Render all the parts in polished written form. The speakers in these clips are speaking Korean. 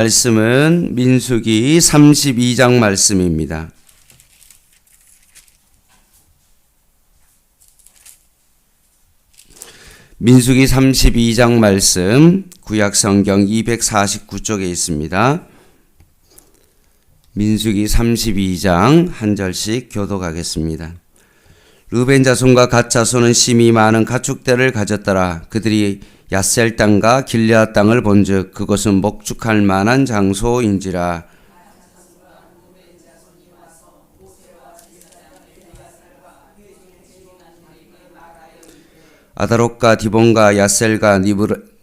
말씀은 민수기 32장 말씀입니다. 민수기 32장 말씀 구약성경 249쪽에 있습니다. 민수기 32장 한 절씩 교독하겠습니다. 르벤 자손과 갓 자손은 심히 많은 가축대를 가졌더라. 그들이 야셀 땅과 길르앗 땅을 본즉 그것은 목축할 만한 장소인지라. 아다롯과 디본과 야셀과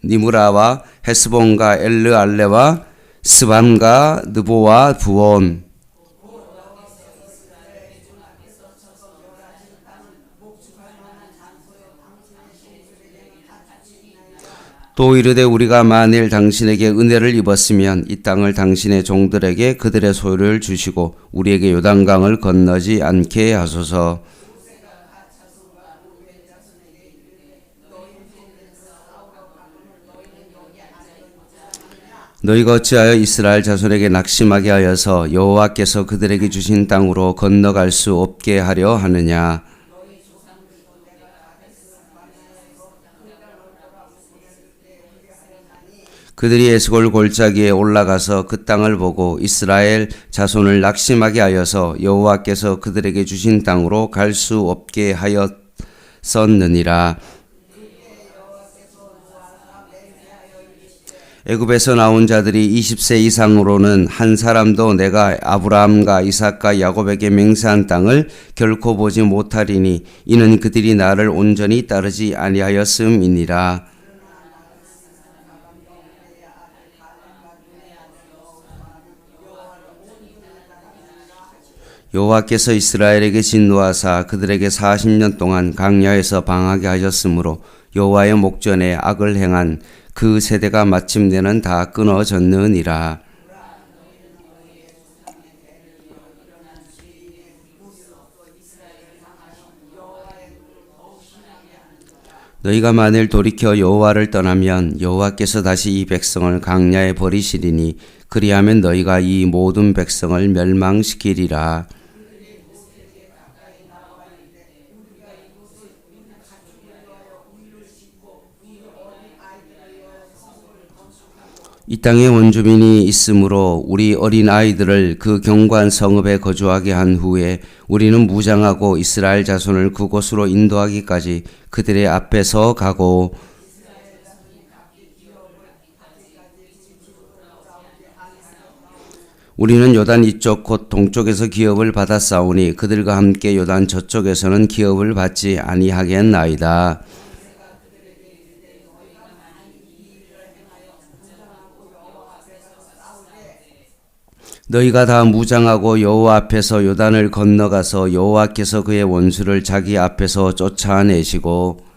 니무라와 헤스본과 엘르알레와 스밤과 느보와 부온. 또 이르되 우리가 만일 당신에게 은혜를 입었으면 이 땅을 당신의 종들에게 그들의 소유를 주시고 우리에게 요단강을 건너지 않게 하소서. 너희가 어찌하여 이스라엘 자손에게 낙심하게 하여서 여호와께서 그들에게 주신 땅으로 건너갈 수 없게 하려 하느냐. 그들이 에스골 골짜기에 올라가서 그 땅을 보고 이스라엘 자손을 낙심하게 하여서 여호와께서 그들에게 주신 땅으로 갈 수 없게 하였었느니라. 애굽에서 나온 자들이 20세 이상으로는 한 사람도 내가 아브라함과 이삭과 야곱에게 맹세한 땅을 결코 보지 못하리니 이는 그들이 나를 온전히 따르지 아니하였음이니라. 여호와께서 이스라엘에게 진노하사 그들에게 40년 동안 광야에서 방하게 하셨으므로 여호와의 목전에 악을 행한 그 세대가 마침내는 다 끊어졌느니라. 너희가 만일 돌이켜 여호와를 떠나면 여호와께서 다시 이 백성을 광야에 버리시리니 그리하면 너희가 이 모든 백성을 멸망시키리라. 이 땅에 원주민이 있으므로 우리 어린 아이들을 그 경관 성읍에 거주하게 한 후에 우리는 무장하고 이스라엘 자손을 그곳으로 인도하기까지 그들의 앞에서 가고 우리는 요단 이쪽 곧 동쪽에서 기업을 받았사오니 그들과 함께 요단 저쪽에서는 기업을 받지 아니하겠나이다. 너희가 다 무장하고 여호와 앞에서 요단을 건너가서 여호와께서 그의 원수를 자기 앞에서 쫓아내시고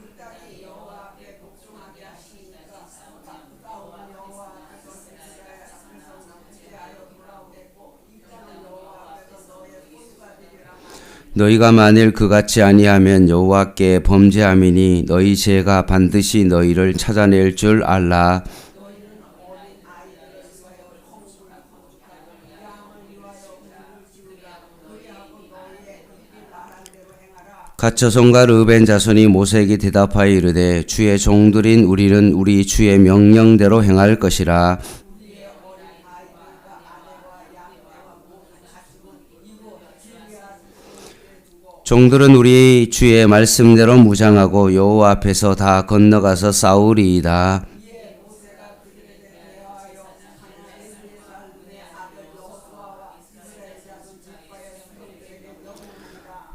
너희가 만일 그같이 아니하면 여호와께 범죄함이니 너희 죄가 반드시 너희를 찾아낼 줄 알라. 갓 자손과 르벤 자손이 모세에게 대답하여 이르되 주의 종들인 우리는 우리 주의 명령대로 행할 것이라. 종들은 우리 주의 말씀대로 무장하고 여호와 앞에서 다 건너가서 싸우리이다.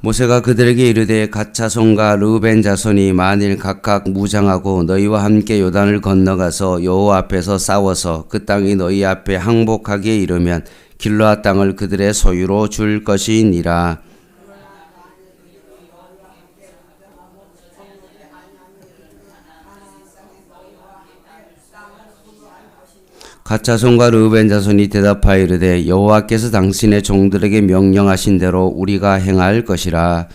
모세가 그들에게 이르되 갓 자손과 르벤 자손이 만일 각각 무장하고 너희와 함께 요단을 건너가서 여호와 앞에서 싸워서 그 땅이 너희 앞에 항복하게 이르면 길르앗 땅을 그들의 소유로 줄 것이니라. 갓 자손과 르우벤 자손이 대답하여 이르되 여호와께서 당신의 종들에게 명령하신 대로 우리가 행할 것이라.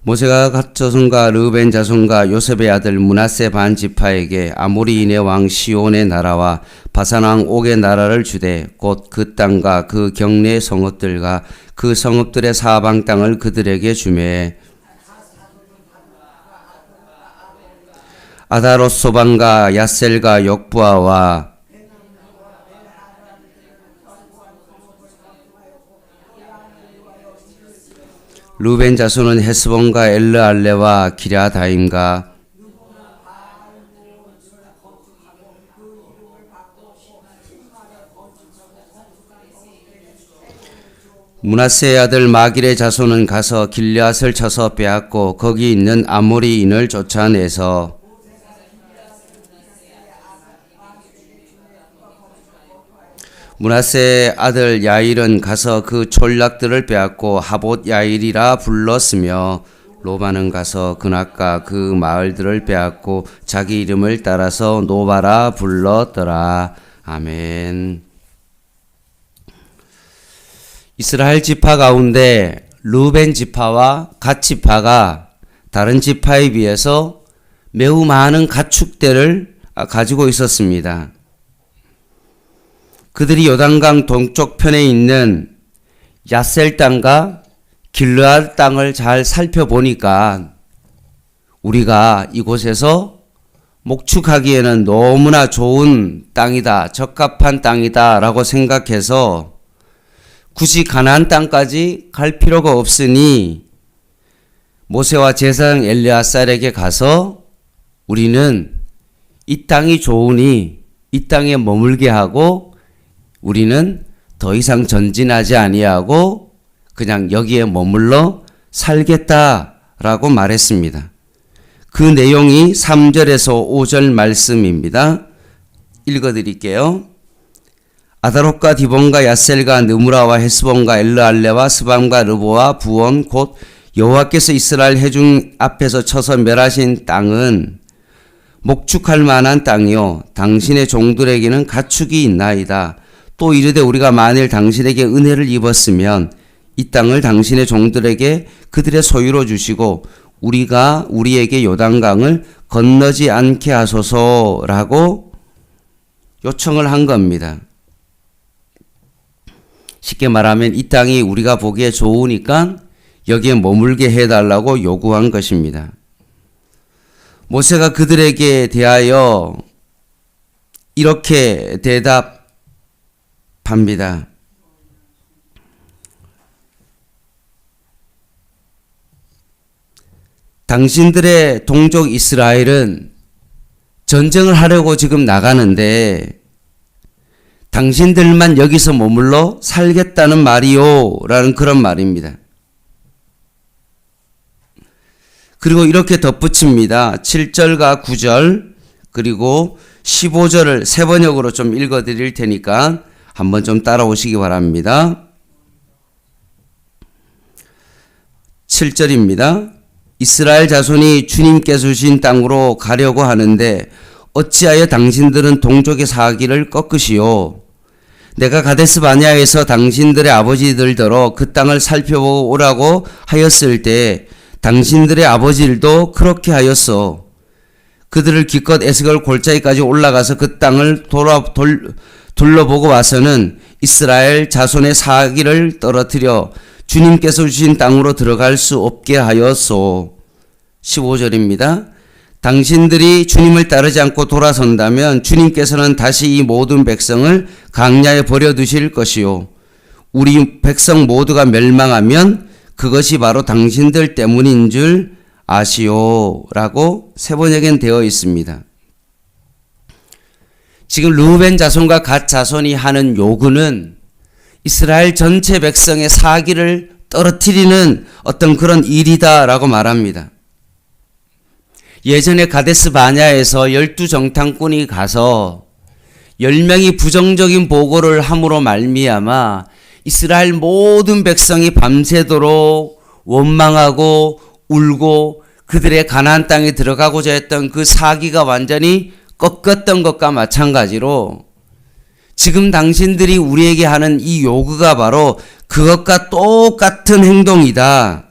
모세가 갓 자손과 르우벤 자손과 요셉의 아들 므낫세 반 지파에게 아모리인의 왕 시온의 나라와 바산 왕 옥의 나라를 주되 곧 그 땅과 그 경내의 성읍들과 그 성읍들의 사방 땅을 그들에게 주매 아다롯 소반과 야셀과 역부아와 루벤 자손은 헤스본과 엘르알레와 기랴다임과 므낫세의 아들 마길의 자손은 가서 길앗을 쳐서 빼앗고 거기 있는 아모리인을 쫓아내서 므낫세의 아들 야일은 가서 그 촌락들을 빼앗고 하봇 야일이라 불렀으며 로바는 가서 그낙과 그 마을들을 빼앗고 자기 이름을 따라서 노바라 불렀더라. 아멘. 이스라엘 지파 가운데 르우벤 지파와 갓 지파가 다른 지파에 비해서 매우 많은 가축대를 가지고 있었습니다. 그들이 요단강 동쪽 편에 있는 야셀 땅과 길르앗 땅을 잘 살펴보니까 우리가 이곳에서 목축하기에는 너무나 좋은 땅이다, 적합한 땅이다 라고 생각해서 굳이 가나안 땅까지 갈 필요가 없으니 모세와 제사장 엘르아살에게 가서 우리는 이 땅이 좋으니 이 땅에 머물게 하고 우리는 더 이상 전진하지 아니하고 그냥 여기에 머물러 살겠다라고 말했습니다. 그 내용이 3절에서 5절 말씀입니다. 읽어드릴게요. 아다롯과 디본과 야셀과 느무라와 헤스본과 엘르알레와 스밤과 르보와 부온 곧 여호와께서 이스라엘 회중 앞에서 쳐서 멸하신 땅은 목축할 만한 땅이요 당신의 종들에게는 가축이 있나이다. 또 이르되 우리가 만일 당신에게 은혜를 입었으면 이 땅을 당신의 종들에게 그들의 소유로 주시고 우리가 우리에게 요단강을 건너지 않게 하소서라고 요청을 한 겁니다. 쉽게 말하면 이 땅이 우리가 보기에 좋으니까 여기에 머물게 해달라고 요구한 것입니다. 모세가 그들에게 대하여 이렇게 대답합니다. 당신들의 동족 이스라엘은 전쟁을 하려고 지금 나가는데 당신들만 여기서 머물러 살겠다는 말이요 라는 그런 말입니다. 그리고 이렇게 덧붙입니다. 7절과 9절 그리고 15절을 세 번역으로 좀 읽어드릴 테니까 한번 좀 따라오시기 바랍니다. 7절입니다. 이스라엘 자손이 주님께서 주신 땅으로 가려고 하는데 어찌하여 당신들은 동족의 사기를 꺾으시오. 내가 가데스 바냐에서 당신들의 아버지들더러 그 땅을 살펴보고 오라고 하였을 때 당신들의 아버지들도 그렇게 하였소. 그들을 기껏 에스걸 골짜기까지 올라가서 그 땅을 둘러보고 와서는 이스라엘 자손의 사기를 떨어뜨려 주님께서 주신 땅으로 들어갈 수 없게 하였소. 15절입니다. 당신들이 주님을 따르지 않고 돌아선다면 주님께서는 다시 이 모든 백성을 강야에 버려두실 것이요. 우리 백성 모두가 멸망하면 그것이 바로 당신들 때문인 줄 아시오. 라고 세 번역엔 되어 있습니다. 지금 르우벤 자손과 갓 자손이 하는 요구는 이스라엘 전체 백성의 사기를 떨어뜨리는 어떤 그런 일이다라고 말합니다. 예전에 가데스 바냐에서 12정탐꾼이 가서 10명이 부정적인 보고를 함으로 말미암아 이스라엘 모든 백성이 밤새도록 원망하고 울고 그들의 가나안 땅에 들어가고자 했던 그 사기가 완전히 꺾였던 것과 마찬가지로 지금 당신들이 우리에게 하는 이 요구가 바로 그것과 똑같은 행동이다.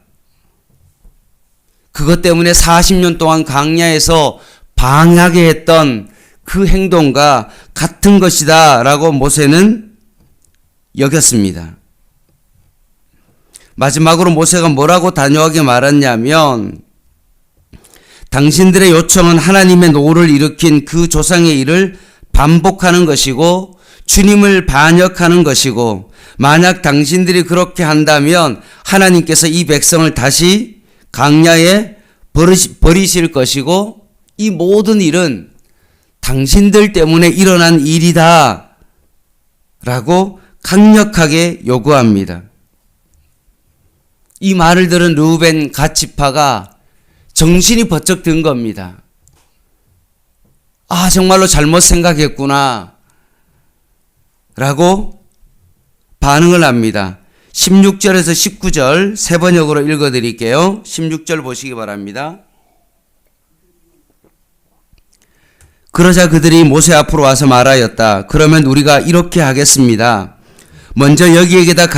그것 때문에 40년 동안 광야에서 방하게 했던 그 행동과 같은 것이다 라고 모세는 여겼습니다. 마지막으로 모세가 뭐라고 단호하게 말했냐면, 당신들의 요청은 하나님의 노를 일으킨 그 조상의 일을 반복하는 것이고 주님을 반역하는 것이고, 만약 당신들이 그렇게 한다면 하나님께서 이 백성을 다시 광야에 버리실 것이고, 이 모든 일은 당신들 때문에 일어난 일이다 라고 강력하게 요구합니다. 이 말을 들은 르우벤 갓지파가 정신이 번쩍 든 겁니다. 아, 정말로 잘못 생각했구나 라고 반응을 합니다. 16절에서 19절 세 번역으로 읽어드릴게요. 16절 보시기 바랍니다. 그러자 그들이 모세 앞으로 와서 말하였다. 그러면 우리가 이렇게 하겠습니다. 먼저 여기에게다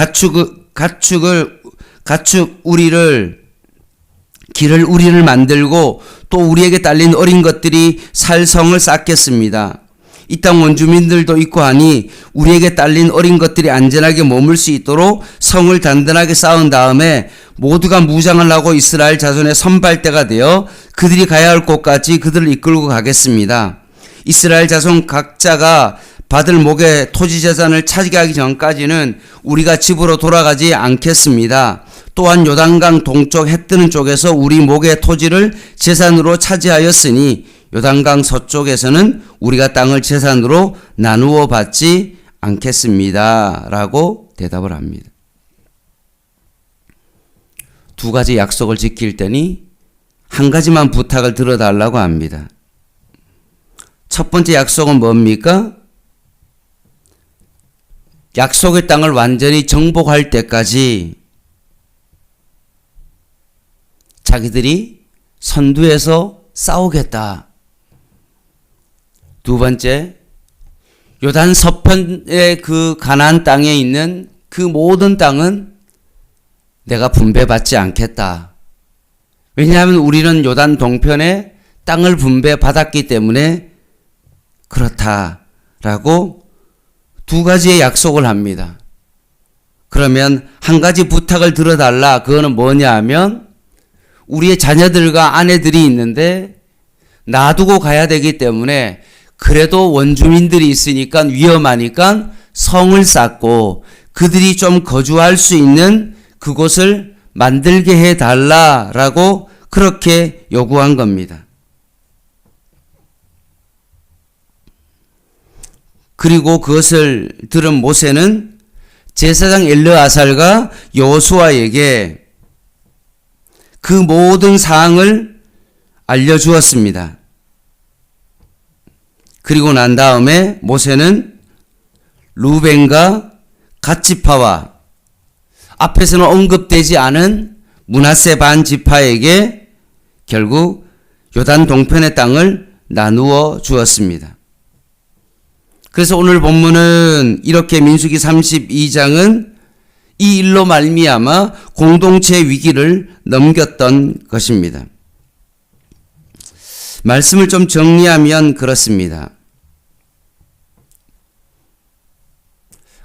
길을 우리를 만들고 또 우리에게 딸린 어린 것들이 살 성을 쌓겠습니다. 이 땅 원주민들도 있고 하니 우리에게 딸린 어린 것들이 안전하게 머물 수 있도록 성을 단단하게 쌓은 다음에 모두가 무장을 하고 이스라엘 자손의 선발대가 되어 그들이 가야 할 곳까지 그들을 이끌고 가겠습니다. 이스라엘 자손 각자가 받을 목의 토지 재산을 차지하기 전까지는 우리가 집으로 돌아가지 않겠습니다. 또한 요단강 동쪽 해 뜨는 쪽에서 우리 목의 토지를 재산으로 차지하였으니 요단강 서쪽에서는 우리가 땅을 재산으로 나누어 받지 않겠습니다 라고 대답을 합니다. 두 가지 약속을 지킬 때니 한 가지만 부탁을 들어달라고 합니다. 첫 번째 약속은 뭡니까? 약속의 땅을 완전히 정복할 때까지 자기들이 선두에서 싸우겠다. 두 번째, 요단 서편의 그 가나안 땅에 있는 그 모든 땅은 내가 분배받지 않겠다. 왜냐하면 우리는 요단 동편에 땅을 분배받았기 때문에 그렇다라고 두 가지의 약속을 합니다. 그러면 한 가지 부탁을 들어달라. 그거는 뭐냐 하면 우리의 자녀들과 아내들이 있는데 놔두고 가야 되기 때문에 그래도 원주민들이 있으니까 위험하니까 성을 쌓고 그들이 좀 거주할 수 있는 그곳을 만들게 해달라라고 그렇게 요구한 겁니다. 그리고 그것을 들은 모세는 제사장 엘르아살과 여호수아에게 그 모든 사항을 알려주었습니다. 그리고 난 다음에 모세는 루벤과 갓지파와 앞에서는 언급되지 않은 므낫세 반 지파에게 결국 요단 동편의 땅을 나누어 주었습니다. 그래서 오늘 본문은 이렇게 민수기 32장은 이 일로 말미암아 공동체 위기를 넘겼던 것입니다. 말씀을 좀 정리하면 그렇습니다.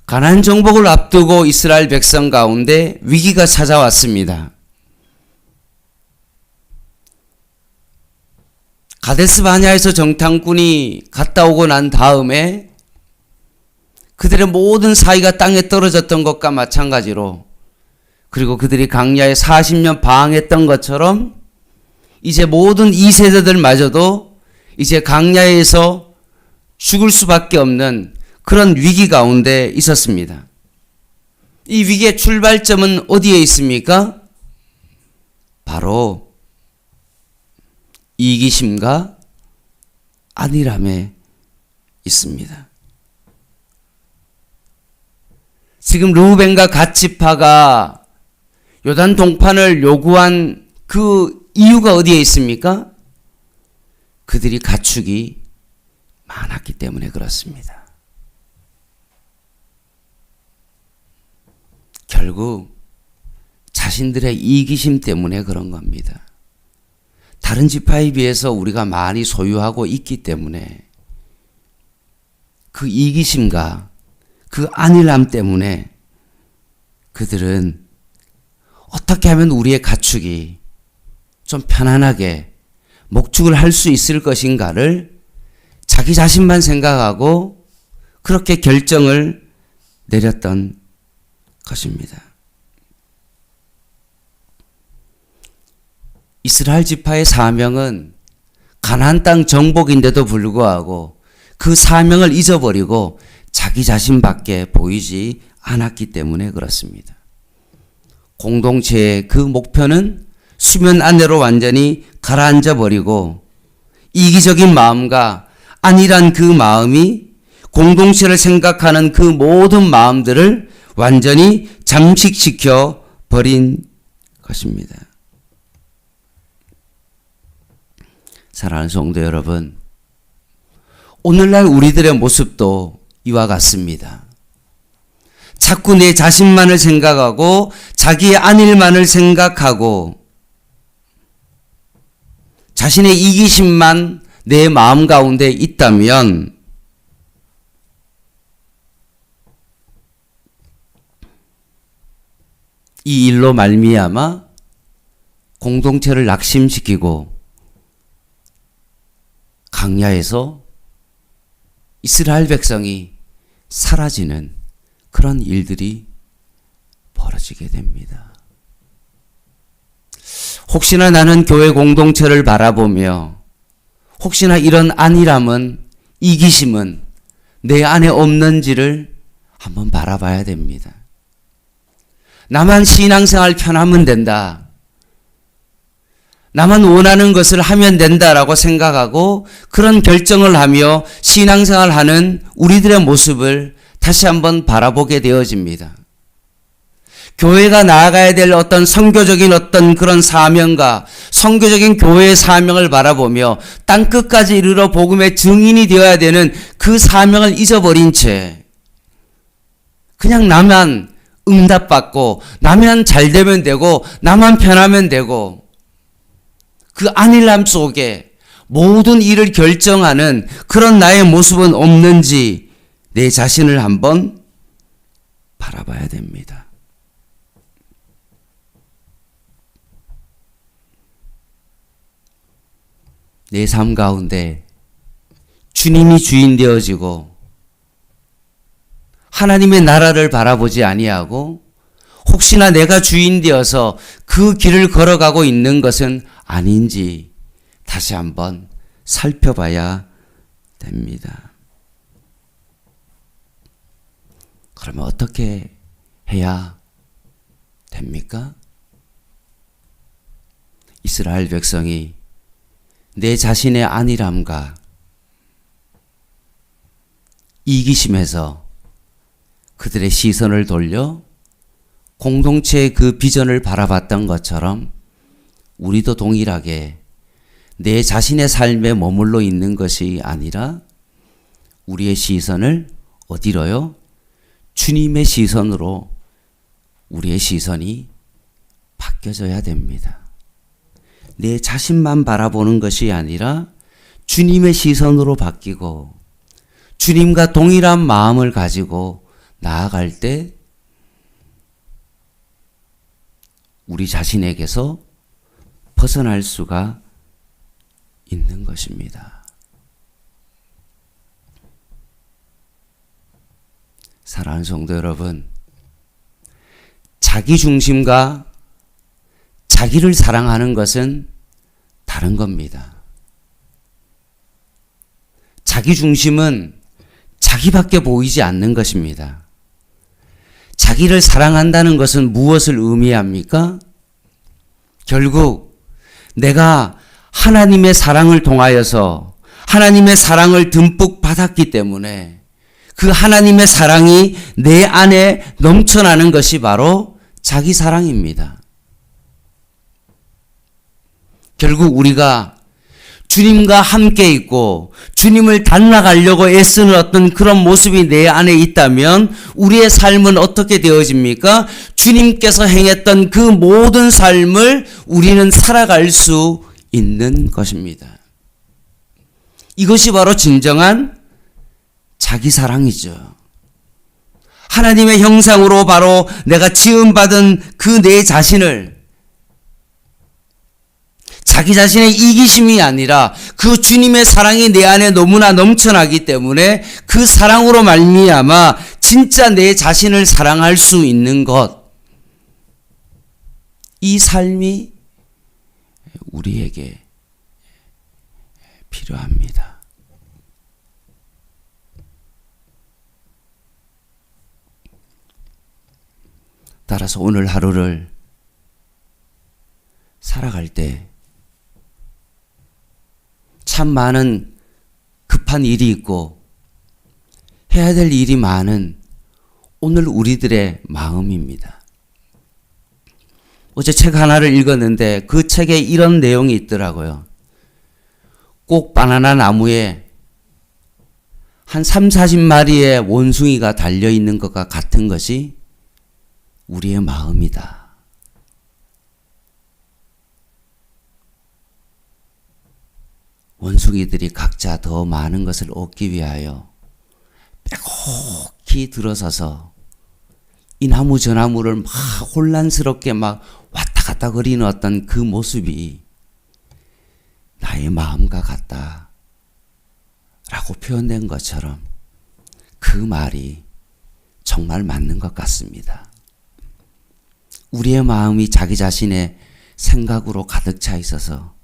가나안 정복을 앞두고 이스라엘 백성 가운데 위기가 찾아왔습니다. 가데스 바냐에서 정탐꾼이 갔다 오고 난 다음에 그들의 모든 사이가 땅에 떨어졌던 것과 마찬가지로, 그리고 그들이 광야에 40년 방황했던 것처럼 이제 모든 2세대들마저도 이제 광야에서 죽을 수밖에 없는 그런 위기 가운데 있었습니다. 이 위기의 출발점은 어디에 있습니까? 바로 이기심과 안일함에 있습니다. 지금 르우벤과 갓지파가 요단 동판을 요구한 그 이유가 어디에 있습니까? 그들이 가축이 많았기 때문에 그렇습니다. 결국 자신들의 이기심 때문에 그런 겁니다. 다른 지파에 비해서 우리가 많이 소유하고 있기 때문에 그 이기심과 그 안일함 때문에 그들은 어떻게 하면 우리의 가축이 좀 편안하게 목축을 할 수 있을 것인가를 자기 자신만 생각하고 그렇게 결정을 내렸던 것입니다. 이스라엘 지파의 사명은 가나안 땅 정복인데도 불구하고 그 사명을 잊어버리고 자기 자신밖에 보이지 않았기 때문에 그렇습니다. 공동체의 그 목표는 수면 아래로 완전히 가라앉아 버리고 이기적인 마음과 안일한 그 마음이 공동체를 생각하는 그 모든 마음들을 완전히 잠식시켜 버린 것입니다. 사랑하는 성도 여러분, 오늘날 우리들의 모습도 이와 같습니다. 자꾸 내 자신만을 생각하고 자기의 안일만을 생각하고 자신의 이기심만 내 마음 가운데 있다면 이 일로 말미암아 공동체를 낙심시키고 광야에서 이스라엘 백성이 사라지는 그런 일들이 벌어지게 됩니다. 혹시나 나는 교회 공동체를 바라보며 혹시나 이런 안일함은 이기심은 내 안에 없는지를 한번 바라봐야 됩니다. 나만 신앙생활 편하면 된다. 나만 원하는 것을 하면 된다라고 생각하고 그런 결정을 하며 신앙생활하는 우리들의 모습을 다시 한번 바라보게 되어집니다. 교회가 나아가야 될 어떤 선교적인 어떤 그런 사명과 선교적인 교회의 사명을 바라보며 땅끝까지 이르러 복음의 증인이 되어야 되는 그 사명을 잊어버린 채 그냥 나만 응답받고 나만 잘 되면 되고 나만 편하면 되고 그 안일함 속에 모든 일을 결정하는 그런 나의 모습은 없는지 내 자신을 한번 바라봐야 됩니다. 내 삶 가운데 주님이 주인 되어지고 하나님의 나라를 바라보지 아니하고 혹시나 내가 주인 되어서 그 길을 걸어가고 있는 것은 아닌지 다시 한번 살펴봐야 됩니다. 그러면 어떻게 해야 됩니까? 이스라엘 백성이 내 자신의 안일함과 이기심에서 그들의 시선을 돌려 공동체의 그 비전을 바라봤던 것처럼 우리도 동일하게 내 자신의 삶에 머물러 있는 것이 아니라 우리의 시선을 어디로요? 주님의 시선으로 우리의 시선이 바뀌어져야 됩니다. 내 자신만 바라보는 것이 아니라 주님의 시선으로 바뀌고 주님과 동일한 마음을 가지고 나아갈 때 우리 자신에게서 벗어날 수가 있는 것입니다. 사랑하는 성도 여러분, 자기 중심과 자기를 사랑하는 것은 다른 겁니다. 자기 중심은 자기밖에 보이지 않는 것입니다. 자기를 사랑한다는 것은 무엇을 의미합니까? 결국 내가 하나님의 사랑을 통하여서 하나님의 사랑을 듬뿍 받았기 때문에 그 하나님의 사랑이 내 안에 넘쳐나는 것이 바로 자기 사랑입니다. 결국 우리가 주님과 함께 있고 주님을 닮아가려고 애쓰는 어떤 그런 모습이 내 안에 있다면 우리의 삶은 어떻게 되어집니까? 주님께서 행했던 그 모든 삶을 우리는 살아갈 수 있는 것입니다. 이것이 바로 진정한 자기 사랑이죠. 하나님의 형상으로 바로 내가 지음받은 그 내 자신을 자기 자신의 이기심이 아니라 그 주님의 사랑이 내 안에 너무나 넘쳐나기 때문에 그 사랑으로 말미암아 진짜 내 자신을 사랑할 수 있는 것, 이 삶이 우리에게 필요합니다. 따라서 오늘 하루를 살아갈 때 참 많은 급한 일이 있고 해야 될 일이 많은 오늘 우리들의 마음입니다. 어제 책 하나를 읽었는데 그 책에 이런 내용이 있더라고요. 꼭 바나나 나무에 한 3, 40마리의 원숭이가 달려있는 것과 같은 것이 우리의 마음이다. 원숭이들이 각자 더 많은 것을 얻기 위하여 빼곡히 들어서서 이 나무 저 나무를 막 혼란스럽게 막 왔다 갔다 거리는 어떤 그 모습이 나의 마음과 같다 라고 표현된 것처럼 그 말이 정말 맞는 것 같습니다. 우리의 마음이 자기 자신의 생각으로 가득 차 있어서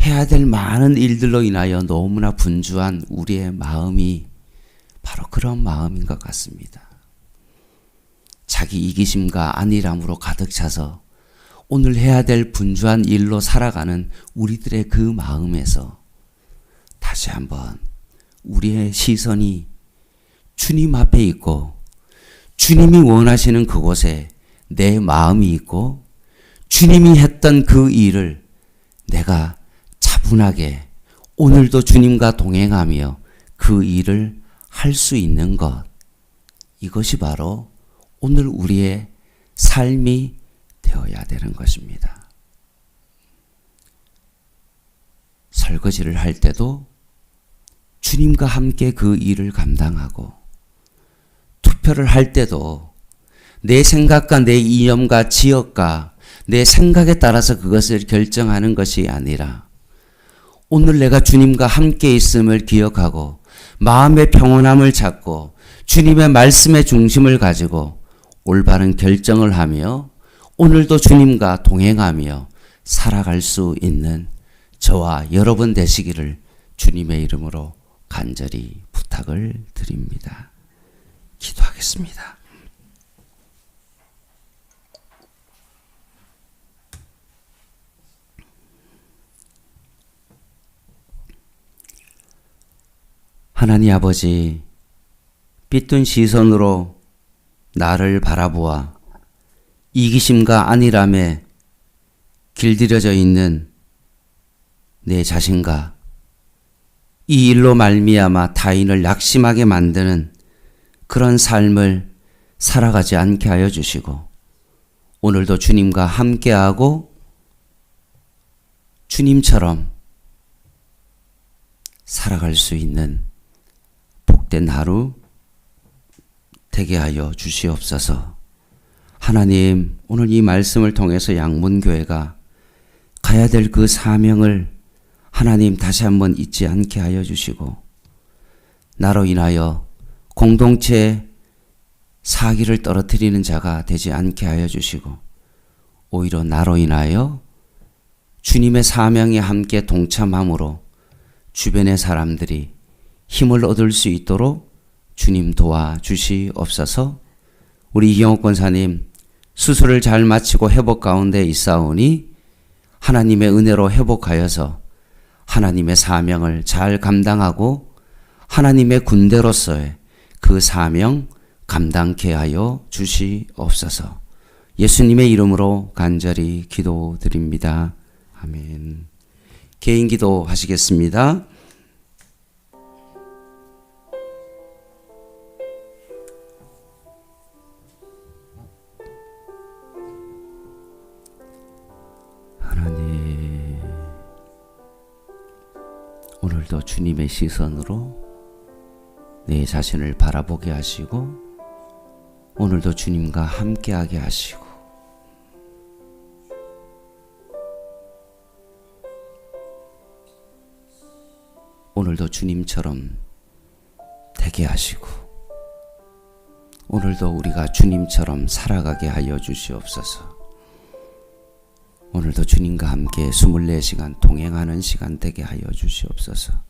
해야 될 많은 일들로 인하여 너무나 분주한 우리의 마음이 바로 그런 마음인 것 같습니다. 자기 이기심과 안일함으로 가득 차서 오늘 해야 될 분주한 일로 살아가는 우리들의 그 마음에서 다시 한번 우리의 시선이 주님 앞에 있고 주님이 원하시는 그곳에 내 마음이 있고 주님이 했던 그 일을 내가 차분하게 오늘도 주님과 동행하며 그 일을 할 수 있는 것, 이것이 바로 오늘 우리의 삶이 되어야 되는 것입니다. 설거지를 할 때도 주님과 함께 그 일을 감당하고, 투표를 할 때도 내 생각과 내 이념과 지역과 내 생각에 따라서 그것을 결정하는 것이 아니라 오늘 내가 주님과 함께 있음을 기억하고 마음의 평온함을 찾고 주님의 말씀의 중심을 가지고 올바른 결정을 하며 오늘도 주님과 동행하며 살아갈 수 있는 저와 여러분 되시기를 주님의 이름으로 간절히 부탁을 드립니다. 기도하겠습니다. 하나님 아버지, 삐뚤 시선으로 나를 바라보아 이기심과 안일함에 길들여져 있는 내 자신과 이 일로 말미암아 타인을 낙심하게 만드는 그런 삶을 살아가지 않게 하여 주시고, 오늘도 주님과 함께하고 주님처럼 살아갈 수 있는 복된 하루 되게 하여 주시옵소서. 하나님, 오늘 이 말씀을 통해서 양문교회가 가야 될 그 사명을 하나님 다시 한번 잊지 않게 하여 주시고, 나로 인하여 공동체 사기를 떨어뜨리는 자가 되지 않게 하여 주시고, 오히려 나로 인하여 주님의 사명에 함께 동참함으로 주변의 사람들이 힘을 얻을 수 있도록 주님 도와주시옵소서. 우리 이경옥 권사님 수술을 잘 마치고 회복 가운데 있사오니 하나님의 은혜로 회복하여서 하나님의 사명을 잘 감당하고 하나님의 군대로서의 그 사명 감당케 하여 주시옵소서. 예수님의 이름으로 간절히 기도드립니다. 아멘. 개인 기도 하시겠습니다. 하나님, 오늘도 주님의 시선으로 내 자신을 바라보게 하시고 오늘도 주님과 함께하게 하시고 오늘도 주님처럼 되게 하시고 오늘도 우리가 주님처럼 살아가게 하여 주시옵소서. 오늘도 주님과 함께 24시간 동행하는 시간 되게 하여 주시옵소서.